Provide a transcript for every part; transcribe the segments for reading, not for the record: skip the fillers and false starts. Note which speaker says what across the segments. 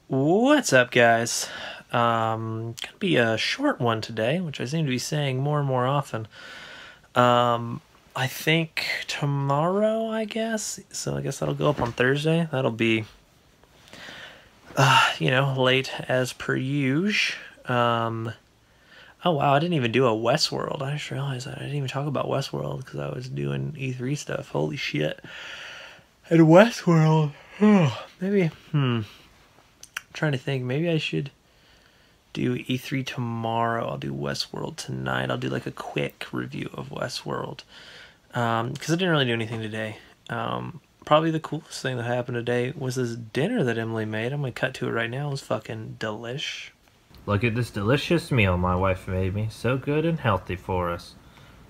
Speaker 1: What's up, guys? Gonna be a short one today, which I seem to be saying more and more often. I think tomorrow, I guess. So I guess that'll go up on Thursday. That'll be, late as per usual. Oh wow, I didn't even do a Westworld. I just realized that I didn't even talk about Westworld because I was doing E3 stuff. Holy shit! And Westworld, maybe. Trying to think, maybe I should do E3 tomorrow. I'll do Westworld tonight. I'll do like a quick review of Westworld because I didn't really do anything today. Probably the coolest thing that happened today was this dinner that Emily made. I'm gonna cut to it right now. It was fucking delish.
Speaker 2: Look at this delicious meal my wife made me. So good and healthy for us.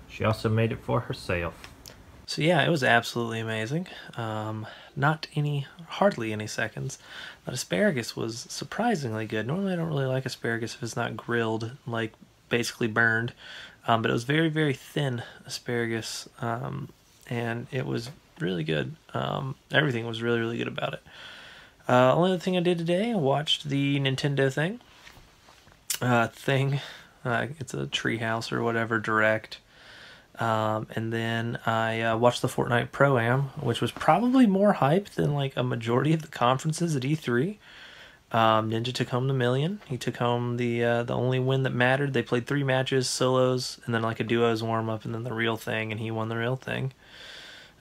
Speaker 2: She also made it for herself.
Speaker 1: So yeah, it was absolutely amazing. Hardly any seconds. That asparagus was surprisingly good. Normally I don't really like asparagus if it's not grilled, like basically burned. But it was very, very thin asparagus, and it was really good. Everything was really, really good about it. Only other thing I did today, I watched the Nintendo thing. It's a Treehouse or whatever Direct. And then I watched the Fortnite Pro-Am, which was probably more hype than like a majority of the conferences at E3. Ninja took home the million. He took home the only win that mattered. They played 3 matches, solos, and then like a duos warm-up, and then the real thing, and he won the real thing.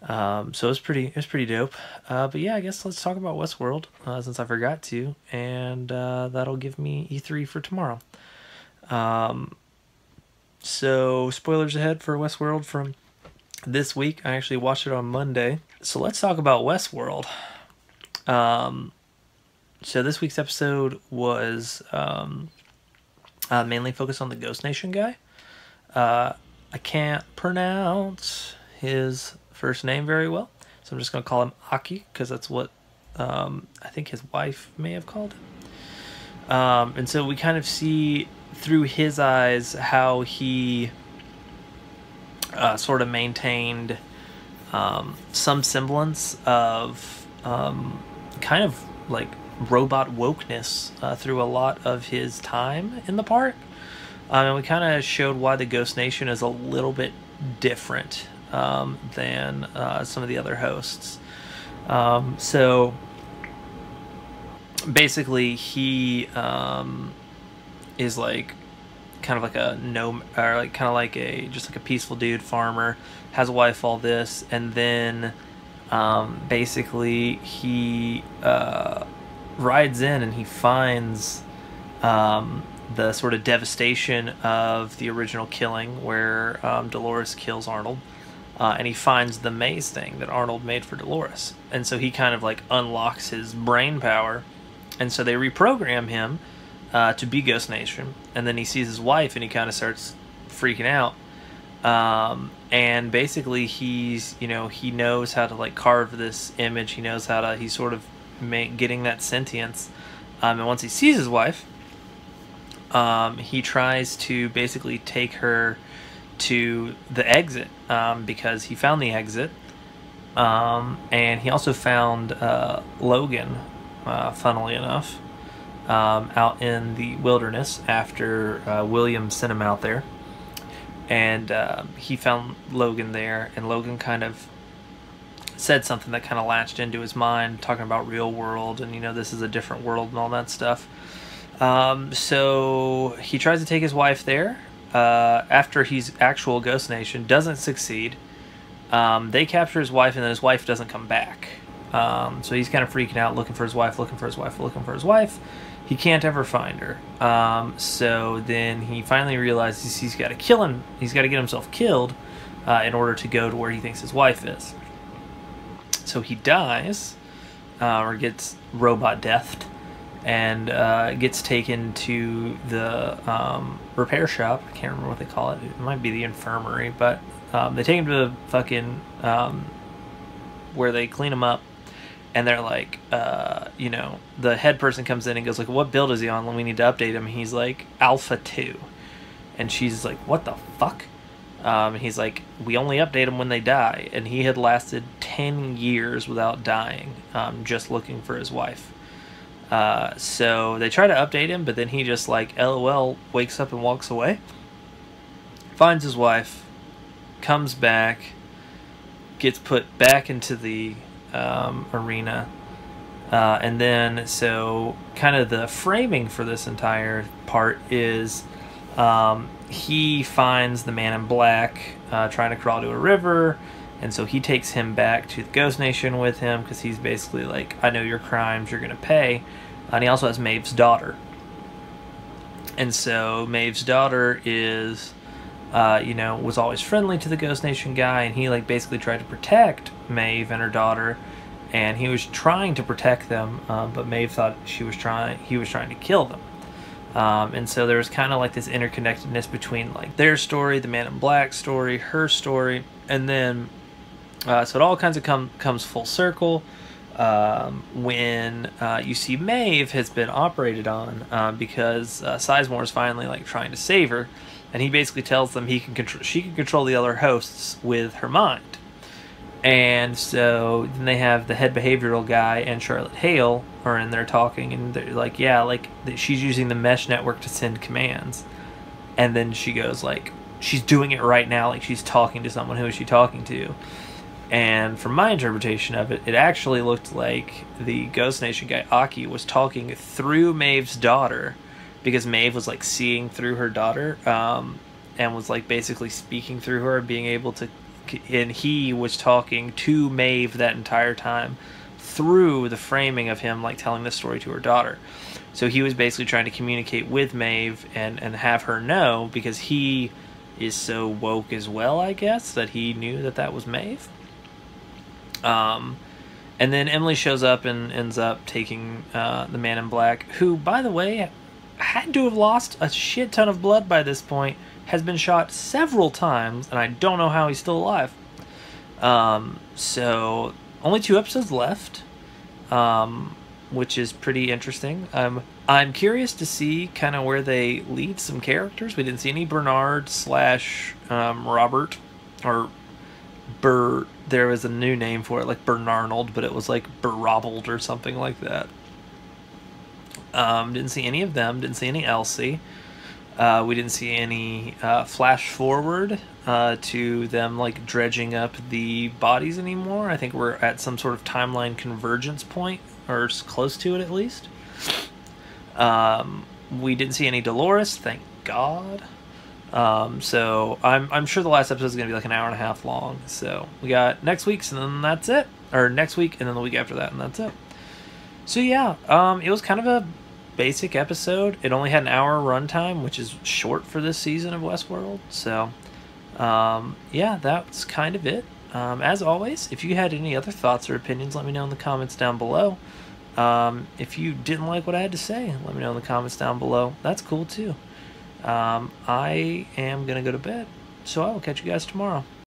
Speaker 1: So it was pretty dope. But yeah, I guess let's talk about Westworld, since I forgot to, and that'll give me E3 for tomorrow. So, spoilers ahead for Westworld from this week. I actually watched it on Monday. So let's talk about Westworld. So this week's episode was mainly focused on the Ghost Nation guy. I can't pronounce his first name very well, so I'm just going to call him Aki, because that's what I think his wife may have called him. And so we kind of see through his eyes how he sort of maintained some semblance of kind of like robot wokeness through a lot of his time in the park. And we kind of showed why the Ghost Nation is a little bit different than some of the other hosts. So basically he is like kind of like a or like kind of like a peaceful dude farmer, has a wife, all this, and then basically he rides in and he finds the sort of devastation of the original killing where Dolores kills Arnold, and he finds the maze thing that Arnold made for Dolores, and so he kind of like unlocks his brain power, and so they reprogram him to be Ghost Nation, and then he sees his wife and he kind of starts freaking out, and basically he knows how to like carve this image. He knows how to, he's sort of getting that sentience, and once he sees his wife, he tries to basically take her to the exit, because he found the exit, and he also found Logan, funnily enough, out in the wilderness after William sent him out there, and he found Logan there, and Logan kind of said something that kind of latched into his mind, talking about real world, and this is a different world and all that stuff. So he tries to take his wife there after he's actual Ghost Nation, doesn't succeed. They capture his wife, and then his wife doesn't come back. So he's kind of freaking out, looking for his wife. He can't ever find her. So then he finally realizes he's got to kill him. He's got to get himself killed in order to go to where he thinks his wife is. So he dies, or gets robot deathed, and gets taken to the repair shop. I can't remember what they call it. It might be the infirmary, but they take him to the fucking where they clean him up. And they're like, the head person comes in and goes like, what build is he on? We need to update him. And he's like, Alpha 2. And she's like, what the fuck? And he's like, we only update them when they die. And he had lasted 10 years without dying, just looking for his wife. So they try to update him, but then he just like LOL wakes up and walks away. Finds his wife, comes back, gets put back into the arena. And then, so kind of the framing for this entire part is he finds the man in black trying to crawl to a river, and so he takes him back to the Ghost Nation with him because he's basically like, I know your crimes, you're going to pay. And he also has Maeve's daughter. And so Maeve's daughter is, you know, was always friendly to the Ghost Nation guy, and he like basically tried to protect Maeve and her daughter. And he was trying to protect them, but Maeve thought he was trying to kill them. And so there was kind of like this interconnectedness between like their story, the Man in Black story, her story, and then so it all kinds of comes full circle when you see Maeve has been operated on because Sizemore is finally like trying to save her, and he basically tells them she can control the other hosts with her mind. And so then they have the head behavioral guy and Charlotte Hale are in there talking, and they're like, yeah, like she's using the mesh network to send commands. And then she goes like, she's doing it right now, like she's talking to someone. Who is she talking to? And from my interpretation of it, it actually looked like the Ghost Nation guy Aki was talking through Maeve's daughter, because Maeve was like seeing through her daughter, and was like basically speaking through her, being able to. And he was talking to Maeve that entire time through the framing of him like telling the story to her daughter. So he was basically trying to communicate with Maeve and have her know, because he is so woke as well, I guess, that he knew that that was Maeve. And then Emily shows up and ends up taking the Man in Black, who, by the way, had to have lost a shit ton of blood by this point, has been shot several times, and I don't know how he's still alive. So only 2 episodes left, which is pretty interesting. I'm curious to see kind of where they lead some characters. We didn't see any Bernard / Robert, or there was a new name for it, like Bernarnold, but it was like Berobbled or something like that. Didn't see any of them. Didn't see any Elsie. We didn't see any flash forward to them like dredging up the bodies anymore. I think we're at some sort of timeline convergence point, or close to it at least. We didn't see any Dolores, thank God. So I'm sure the last episode is going to be like an hour and a half long. So we got next week's, and then that's it. Or next week, and then the week after that, and that's it. So yeah, it was kind of a basic episode. It only had an hour runtime, which is short for this season of Westworld. So yeah, that's kind of it. As always, if you had any other thoughts or opinions, let me know in the comments down below. If you didn't like what I had to say, let me know in the comments down below. That's cool too. I am gonna go to bed, so I will catch you guys tomorrow.